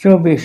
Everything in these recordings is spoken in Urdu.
24।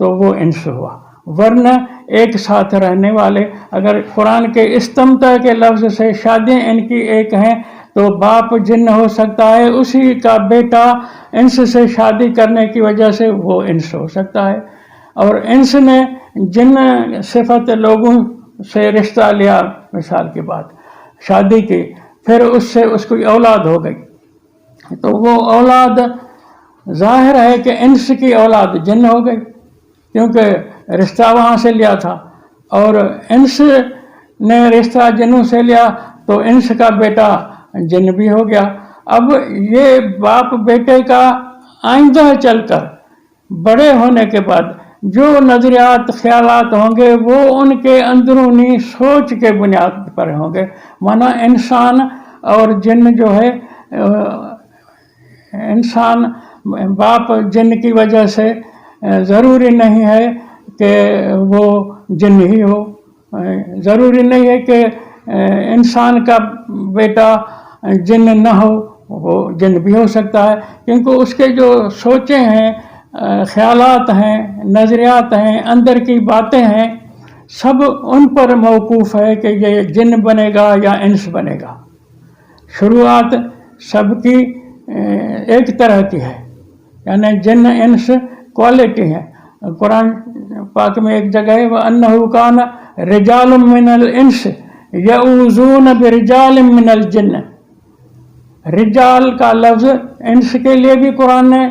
تو وہ انس ہوا، ورنہ ایک ساتھ رہنے والے، اگر قرآن کے استمتع کے لفظ سے شادیاں ان کی ایک ہیں تو باپ جن ہو سکتا ہے، اسی کا بیٹا انس سے شادی کرنے کی وجہ سے وہ انس ہو سکتا ہے، اور انس نے جن صفت لوگوں سے رشتہ لیا، مثال کی بات شادی کی، پھر اس سے اس کی اولاد ہو گئی، تو وہ اولاد ظاہر ہے کہ انس کی اولاد جن ہو گئی، کیونکہ رشتہ وہاں سے لیا تھا، اور انس نے رشتہ جنوں سے لیا تو انس کا بیٹا جن بھی ہو گیا۔ اب یہ باپ بیٹے کا آئندہ چل کر بڑے ہونے کے بعد جو نظریات خیالات ہوں گے وہ ان کے اندرونی سوچ کے بنیاد پر ہوں گے، مانا انسان اور جن جو ہے، انسان باپ جن کی وجہ سے ضروری نہیں ہے کہ وہ جن ہی ہو، ضروری نہیں ہے کہ انسان کا بیٹا جن نہ ہو، وہ جن بھی ہو سکتا ہے، کیونکہ اس کے جو سوچیں ہیں، خیالات ہیں، نظریات ہیں، اندر کی باتیں ہیں، سب ان پر موقوف ہے کہ یہ جن بنے گا یا انس بنے گا۔ شروعات سب کی ایک طرح کی ہے، یعنی جن انس کوالٹی ہے۔ قرآن پاک میں ایک جگہ ہے وَأَنَّهُ كَانَ رِجَالٌ مِّنَ الْإِنسِ يَعُوذُونَ بِرِجَالٍ مِّنَ الْجِنِّ۔ رجال کا لفظ انس کے لیے بھی قرآن نے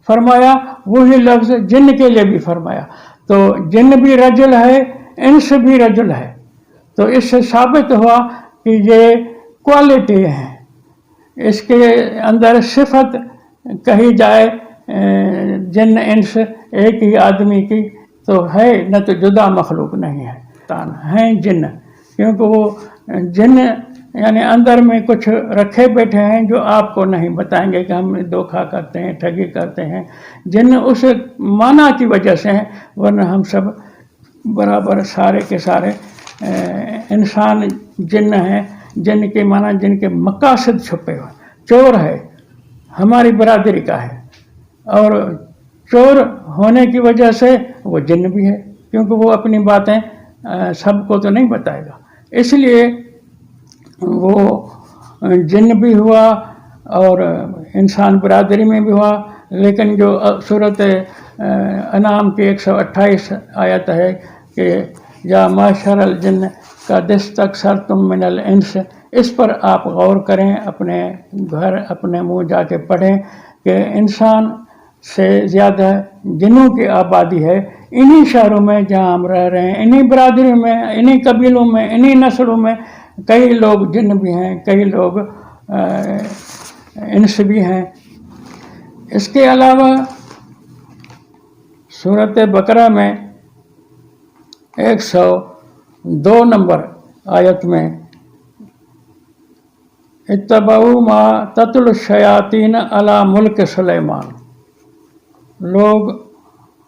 فرمایا، وہی لفظ جن کے لیے بھی فرمایا، تو جن بھی رجل ہے، انس بھی رجل ہے، تو اس سے ثابت ہوا کہ یہ کوالٹی ہے، اس کے اندر صفت کہی جائے جن انس ایک ہی آدمی کی تو ہے، نہ تو جدا مخلوق نہیں ہے، ہیں جن، کیونکہ وہ جن یعنی اندر میں کچھ رکھے بیٹھے ہیں جو آپ کو نہیں بتائیں گے کہ ہم دھوکہ کرتے ہیں، ٹھگی کرتے ہیں، جن اس معنی کی وجہ سے ہیں، ورنہ ہم سب برابر سارے کے سارے انسان جن ہیں، جن کے معنی جن کے مقاصد چھپے ہوئے۔ چور ہے ہماری برادری کا ہے، اور چور ہونے کی وجہ سے وہ جن بھی ہے، کیونکہ وہ اپنی باتیں سب کو تو نہیں بتائے گا، اس لیے وہ جن بھی ہوا اور انسان برادری میں بھی ہوا۔ لیکن جو سورۃ انعام کی 128 آیت ہے کہ یا معشر الجن قد استکثرتم من الانس، اس پر آپ غور کریں، اپنے گھر اپنے منہ جا کے پڑھیں کہ انسان سے زیادہ جنوں کی آبادی ہے انہی شہروں میں جہاں ہم رہ رہے ہیں، انہی برادریوں میں، انہی قبیلوں میں، انہی نسلوں میں، کئی لوگ جن بھی ہیں، کئی لوگ انس بھی ہیں۔ اس کے علاوہ سورۃ بقرہ میں 102 نمبر آیت میں اتبعوا ما تتلو الشیاطین علی ملک سلیمان، لوگ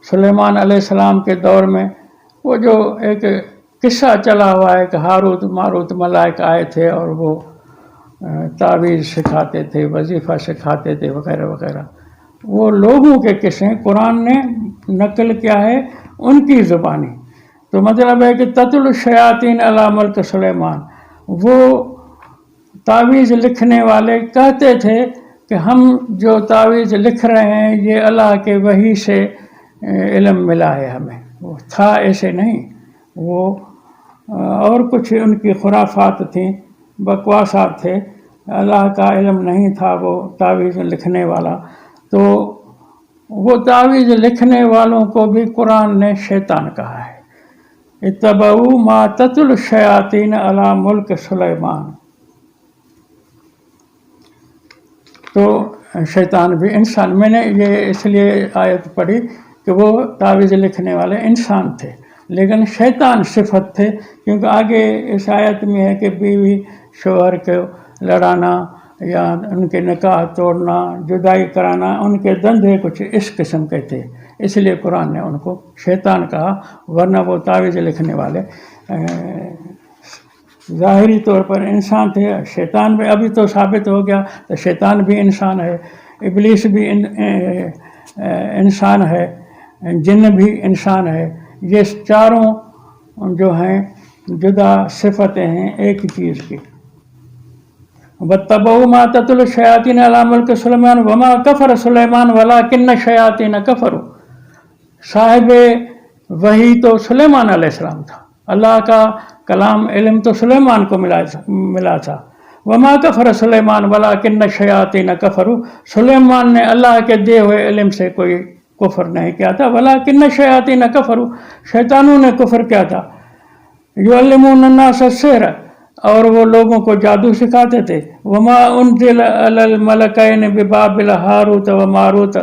سلیمان علیہ السلام کے دور میں وہ جو ایک قصہ چلا ہوا ہے کہ ہاروت ماروت ملائک آئے تھے اور وہ تعویذ سکھاتے تھے، وظیفہ سکھاتے تھے، وغیرہ وغیرہ، وہ لوگوں کے قصے قرآن نے نقل کیا ہے ان کی زبانی، تو مطلب ہے کہ تتل الشیاطین علی ملک سلیمان، وہ تعویذ لکھنے والے کہتے تھے کہ ہم جو تعویذ لکھ رہے ہیں یہ اللہ کے وحی سے علم ملا ہے ہمیں، وہ تھا ایسے نہیں، وہ اور کچھ ان کی خرافات تھیں، بکواسات تھے، اللہ کا علم نہیں تھا وہ تعویذ لکھنے والا۔ تو وہ تعویذ لکھنے والوں کو بھی قرآن نے شیطان کہا ہے، اتبعوا ما تتلو الشیاطین علی ملک سلیمان، تو شیطان بھی انسان، میں نے یہ اس لیے آیت پڑھی کہ وہ تعویذ لکھنے والے انسان تھے لیکن شیطان صفت تھے، کیونکہ آگے اس آیت میں ہے کہ بیوی شوہر کو لڑانا یا ان کے نکاح توڑنا، جدائی کرانا، ان کے دندے کچھ اس قسم کے تھے، اس لیے قرآن نے ان کو شیطان کہا، ورنہ وہ تعویذ لکھنے والے ظاہری طور پر انسان تھے۔ شیطان بھی ابھی تو ثابت ہو گیا تو شیطان بھی انسان ہے، ابلیس بھی انسان ہے، جن بھی انسان ہے، یہ چاروں جو ہیں جدا صفتیں ہیں ایک ہی چیز کی۔ وَاتَّبَعُوا مَا تَتْلُو الشَّيَاطِينُ عَلَىٰ مُلْكِ سُلَيْمَانَ وَمَا كَفَرَ سُلَيْمَانُ وَلَٰكِنَّ الشَّيَاطِينَ كَفَرُوا۔ صاحب وحی تو سلیمان علیہ السلام تھا، اللہ کا کلام علم تو سلیمان کو ملا تھا۔ وما کفر سلیمان ولکن الشیاطین کفروا، سلیمان نے اللہ کے دیے ہوئے علم سے کوئی کفر نہیں کیا تھا، ولکن الشیاطین کفروا، شیطانوں نے کفر کیا تھا۔ یعلمون الناس السحر، اور وہ لوگوں کو جادو سکھاتے تھے۔ وما انزل علی الملکین ببابل ہاروت و ماروت،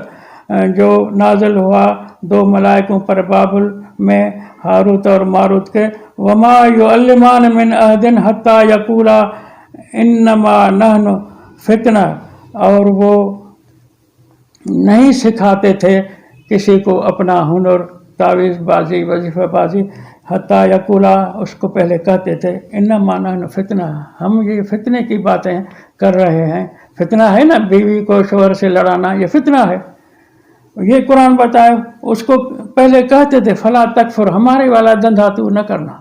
جو نازل ہوا دو ملائکوں پر بابل میں، ہاروت اور ماروت کے۔ وما یعلمان من احد حتی یقولا انما نحن فتنہ، اور وہ نہیں سکھاتے تھے کسی کو اپنا ہنر، تعویذ بازی، وظیفہ بازی، حتیٰ یقولا، اس کو پہلے کہتے تھے انما نحن فتنہ، ہم یہ فتنے کی باتیں کر رہے ہیں۔ فتنہ ہے نا، بیوی کو شوہر سے لڑانا، یہ فتنہ ہے۔ یہ قرآن بتائے، اس کو پہلے کہتے تھے فلا تکفر، ہمارے والا دھندا تو نہ کرنا،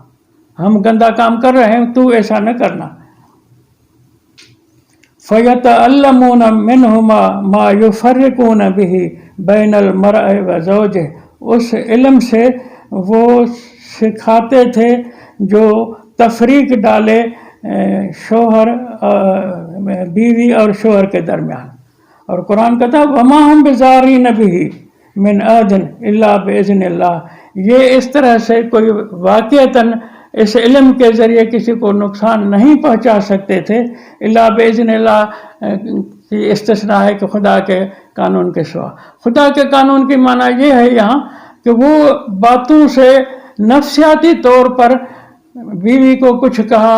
ہم گندا کام کر رہے ہیں تو ایسا نہ کرنا۔ فَيَتَعَلَّمُونَ مِنْهُمَا مَا يُفَرِّقُونَ بِهِ بَيْنَ الْمَرْءِ وَزَوْجِهِ، اس علم سے وہ سکھاتے تھے جو تفریق ڈالے شوہر بیوی اور شوہر کے درمیان۔ اور قرآن کہتا ہے وَمَا هُمْ بِضَارِّينَ بِهِ مِنْ أَحَدٍ إِلَّا بِإِذْنِ اللَّهِ، یہ اس طرح سے کوئی واقعتاً اس علم کے ذریعے کسی کو نقصان نہیں پہنچا سکتے تھے، الا بِإِذْنِ اللَّهِ کی استثناء ہے کہ خدا کے قانون کے سوا۔ خدا کے قانون کی معنی یہ ہے یہاں کہ وہ باتوں سے نفسیاتی طور پر بیوی کو کچھ کہا،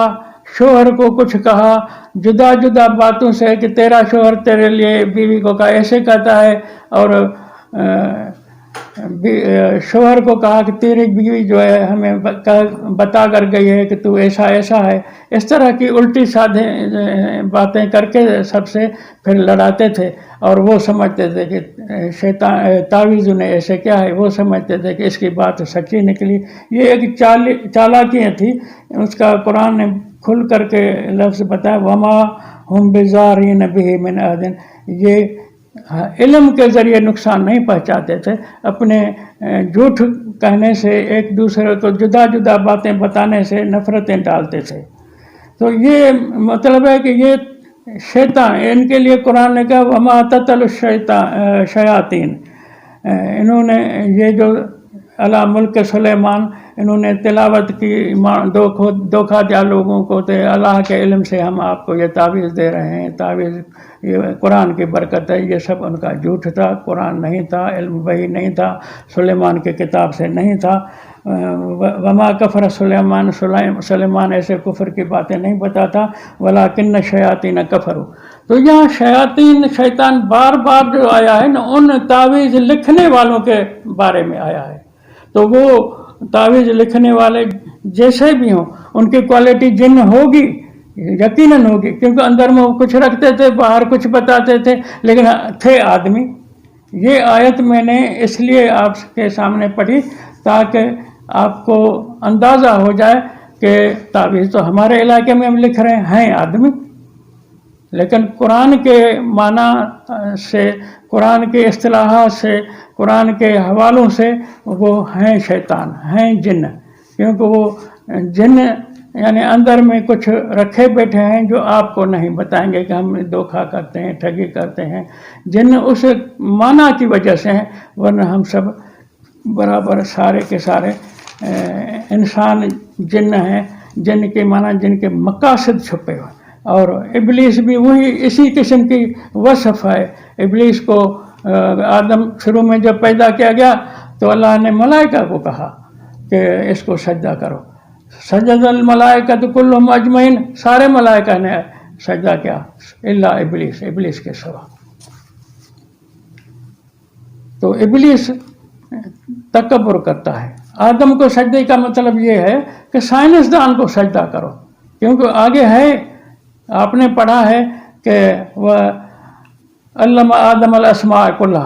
شوہر کو کچھ کہا، جدا جدا باتوں سے کہ تیرا شوہر تیرے لیے بیوی کو کہا ایسے کہتا ہے، اور شوہر کو کہا کہ تیری بیوی جو ہے ہمیں بتا کر گئی ہے کہ تو ایسا ایسا ہے، اس طرح کی الٹی سادھے باتیں کر کے سب سے پھر لڑاتے تھے، اور وہ سمجھتے تھے کہ شیطان تعویذ نے ایسے کیا ہے، وہ سمجھتے تھے کہ اس کی بات سچی نکلی۔ یہ ایک چالاکیاں تھی، اس کا قرآن نے کھل کر کے لفظ بتایا وما ہم بضارین بہ من احد، یہ علم کے ذریعے نقصان نہیں پہنچاتے تھے، اپنے جھوٹ کہنے سے، ایک دوسرے کو جدا جدا باتیں بتانے سے نفرتیں ڈالتے تھے۔ تو یہ مطلب ہے کہ یہ شیطان، ان کے لیے قرآن نے کہا وما تتل الشیاطین، انہوں نے یہ جو علی ملک سلیمان، انہوں نے تلاوت کی، دھوکہ دیا لوگوں کو، تو اللہ کے علم سے ہم آپ کو یہ تعویذ دے رہے ہیں، تعویذ یہ قرآن کی برکت ہے، یہ سب ان کا جھوٹ تھا، قرآن نہیں تھا، علم وحی نہیں تھا، سلیمان کی کتاب سے نہیں تھا۔ وما کفر سلیمان ایسے کفر کی باتیں نہیں بتاتا، ولیکن الشیاطین کفروا۔ تو یہاں شیطان بار بار جو آیا ہے نا، ان تعویذ لکھنے والوں کے بارے میں آیا ہے۔ تو وہ تعویذ لکھنے والے جیسے بھی ہوں، ان کی کوالٹی جن ہوگی، یقیناً ہوگی، کیونکہ اندر میں وہ کچھ رکھتے تھے، باہر کچھ بتاتے تھے، لیکن تھے آدمی۔ یہ آیت میں نے اس لیے آپ کے سامنے پڑھی تاکہ آپ کو اندازہ ہو جائے کہ تعویذ تو ہمارے علاقے میں ہم لکھ رہے ہیں آدمی، لیکن قرآن کے معنی سے، قرآن کے اصطلاحات سے، قرآن کے حوالوں سے وہ ہیں شیطان، ہیں جن، کیونکہ وہ جن یعنی اندر میں کچھ رکھے بیٹھے ہیں جو آپ کو نہیں بتائیں گے کہ ہم دھوکہ کرتے ہیں، ٹھگی کرتے ہیں۔ جن اس معنی کی وجہ سے ہیں، ورنہ ہم سب برابر سارے کے سارے انسان جن ہیں، جن کے معنی جن کے مقاصد چھپے ہوئے، اور ابلیس بھی وہی اسی قسم کی وصف ہے۔ ابلیس کو آدم شروع میں جب پیدا کیا گیا تو اللہ نے ملائکہ کو کہا کہ اس کو سجدہ کرو، سجد الملائکۃ کلھم اجمعین، سارے ملائکہ نے سجدہ کیا الا ابلیس، ابلیس کے سوا۔ تو ابلیس تکبر کرتا ہے۔ آدم کو سجدے کا مطلب یہ ہے کہ سائنسدان کو سجدہ کرو، کیونکہ آگے ہے، آپ نے پڑھا ہے کہ وہ علم آدم الاسماء کلھا،